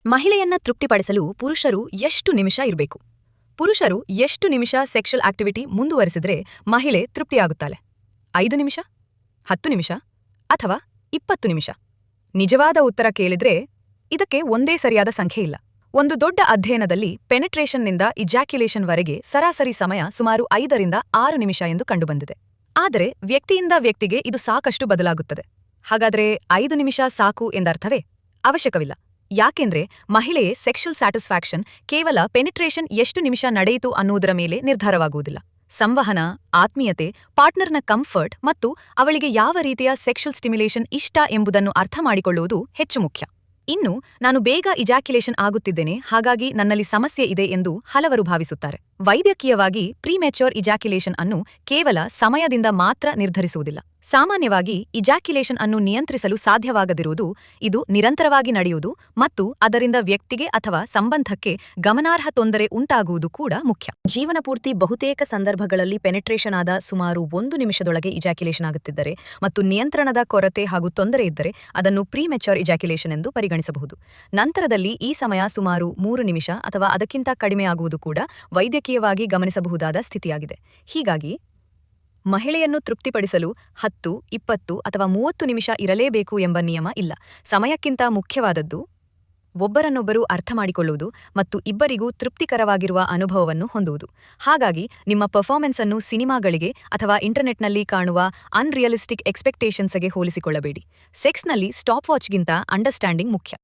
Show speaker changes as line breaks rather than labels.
ಮಹಿಳೆಯನ್ನ ತೃಪ್ತಿಪಡಿಸಲು ಪುರುಷರು ಎಷ್ಟು ನಿಮಿಷ ಇರಬೇಕು? ಪುರುಷರು ಎಷ್ಟು ನಿಮಿಷ ಸೆಕ್ಷುವಲ್ ಆಕ್ಟಿವಿಟಿ ಮುಂದುವರೆಸಿದ್ರೆ ಮಹಿಳೆ ತೃಪ್ತಿಯಾಗುತ್ತಾಳೆ? 5 ನಿಮಿಷ, 10 ನಿಮಿಷ ಅಥವಾ 20 ನಿಮಿಷ? ನಿಜವಾದ ಉತ್ತರ ಕೇಳಿದ್ರೆ ಇದಕ್ಕೆ ಒಂದೇ ಸರಿಯಾದ ಸಂಖ್ಯೆ ಇಲ್ಲ. ಒಂದು ದೊಡ್ಡ ಅಧ್ಯಯನದಲ್ಲಿ ಪೆನೆಟ್ರೇಷನ್ನಿಂದ ಇಜಾಕ್ಯುಲೇಷನ್ ವರೆಗೆ ಸರಾಸರಿ ಸಮಯ ಸುಮಾರು 5 ರಿಂದ 6 ನಿಮಿಷ ಎಂದು ಕಂಡುಬಂದಿದೆ. ಆದರೆ ವ್ಯಕ್ತಿಯಿಂದ ವ್ಯಕ್ತಿಗೆ ಇದು ಸಾಕಷ್ಟು ಬದಲಾಗುತ್ತದೆ. ಹಾಗಾದ್ರೆ 5 ನಿಮಿಷ ಸಾಕು ಎಂದರ್ಥವೇ? ಅವಶ್ಯಕವಿಲ್ಲ. ಯಾಕೆಂದ್ರೆ ಮಹಿಳೆಯೇ ಸೆಕ್ಷುವಲ್ ಸ್ಯಾಟಿಸ್ಫ್ಯಾಕ್ಷನ್ ಕೇವಲ ಪೆನಿಟ್ರೇಷನ್ ಎಷ್ಟು ನಿಮಿಷ ನಡೆಯಿತು ಅನ್ನುವುದರ ಮೇಲೆ ನಿರ್ಧಾರವಾಗುವುದಿಲ್ಲ. ಸಂವಹನ, ಆತ್ಮೀಯತೆ, ಪಾರ್ಟ್ನರ್ನ ಕಂಫರ್ಟ್ ಮತ್ತು ಅವಳಿಗೆ ಯಾವ ರೀತಿಯ ಸೆಕ್ಷುವಲ್ ಸ್ಟಿಮ್ಯುಲೇಷನ್ ಇಷ್ಟ ಎಂಬುದನ್ನು ಅರ್ಥಮಾಡಿಕೊಳ್ಳುವುದು ಹೆಚ್ಚು ಮುಖ್ಯ. ಇನ್ನು ನಾನು ಬೇಗ ಇಜಾಕ್ಯುಲೇಷನ್ ಆಗುತ್ತಿದ್ದೇನೆ, ಹಾಗಾಗಿ ನನ್ನಲ್ಲಿ ಸಮಸ್ಯೆ ಇದೆ ಎಂದು ಹಲವರು ಭಾವಿಸುತ್ತಾರೆ. ವೈದ್ಯಕೀಯವಾಗಿ ಪ್ರೀಮೆಚ್ಯೂರ್ ಇಜಾಕ್ಯುಲೇಷನ್ ಅನ್ನು ಕೇವಲ ಸಮಯದಿಂದ ಮಾತ್ರ ನಿರ್ಧರಿಸುವುದಿಲ್ಲ. ಸಾಮಾನ್ಯವಾಗಿ ಇಜಾಕ್ಯುಲೇಷನ್ ಅನ್ನು ನಿಯಂತ್ರಿಸಲು ಸಾಧ್ಯವಾಗದಿರುವುದು, ಇದು ನಿರಂತರವಾಗಿ ನಡೆಯುವುದು ಮತ್ತು ಅದರಿಂದ ವ್ಯಕ್ತಿಗೆ ಅಥವಾ ಸಂಬಂಧಕ್ಕೆ ಗಮನಾರ್ಹ ತೊಂದರೆ ಉಂಟಾಗುವುದು ಕೂಡ ಮುಖ್ಯ. ಜೀವನಪೂರ್ತಿ ಬಹುತೇಕ ಸಂದರ್ಭಗಳಲ್ಲಿ ಪೆನೆಟ್ರೇಷನ್ ಆದ ಸುಮಾರು 1 ನಿಮಿಷದೊಳಗೆ ಇಜಾಕ್ಯುಲೇಷನ್ ಆಗುತ್ತಿದ್ದರೆ ಮತ್ತು ನಿಯಂತ್ರಣದ ಕೊರತೆ ಹಾಗೂ ತೊಂದರೆ ಇದ್ದರೆ ಅದನ್ನು ಪ್ರೀಮೆಚ್ಯೂರ್ ಇಜಾಕ್ಯುಲೇಷನ್ ಎಂದು ಪರಿಗಣಿಸಬಹುದು. ನಂತರದಲ್ಲಿ ಈ ಸಮಯ ಸುಮಾರು 3 ನಿಮಿಷ ಅಥವಾ ಅದಕ್ಕಿಂತ ಕಡಿಮೆಯಾಗುವುದು ಕೂಡ ವೈದ್ಯಕೀಯವಾಗಿ ಗಮನಿಸಬಹುದಾದ ಸ್ಥಿತಿಯಾಗಿದೆ. ಹೀಗಾಗಿ ಮಹಿಳೆಯನ್ನು ತೃಪ್ತಿಪಡಿಸಲು 10, 20 ಅಥವಾ 30 ನಿಮಿಷ ಇರಲೇಬೇಕು ಎಂಬ ನಿಯಮ ಇಲ್ಲ. ಸಮಯಕ್ಕಿಂತ ಮುಖ್ಯವಾದದ್ದು ಒಬ್ಬರನ್ನೊಬ್ಬರು ಅರ್ಥಮಾಡಿಕೊಳ್ಳುವುದು ಮತ್ತು ಇಬ್ಬರಿಗೂ ತೃಪ್ತಿಕರವಾಗಿರುವ ಅನುಭವವನ್ನು ಹೊಂದುವುದು. ಹಾಗಾಗಿ ನಿಮ್ಮ ಪರ್ಫಾರ್ಮೆನ್ಸ್ ಅನ್ನು ಸಿನಿಮಾಗಳಿಗೆ ಅಥವಾ ಇಂಟರ್ನೆಟ್ನಲ್ಲಿ ಕಾಣುವ ಅನ್ರಿಯಲಿಸ್ಟಿಕ್ ಎಕ್ಸ್ಪೆಕ್ಟೇಷನ್ಸ್ಗೆ ಹೋಲಿಸಿಕೊಳ್ಳಬೇಡಿ. ಸೆಕ್ಸ್ನಲ್ಲಿ ಸ್ಟಾಪ್ ವಾಚ್ಗಿಂತ ಅಂಡರ್ಸ್ಟ್ಯಾಂಡಿಂಗ್ ಮುಖ್ಯ.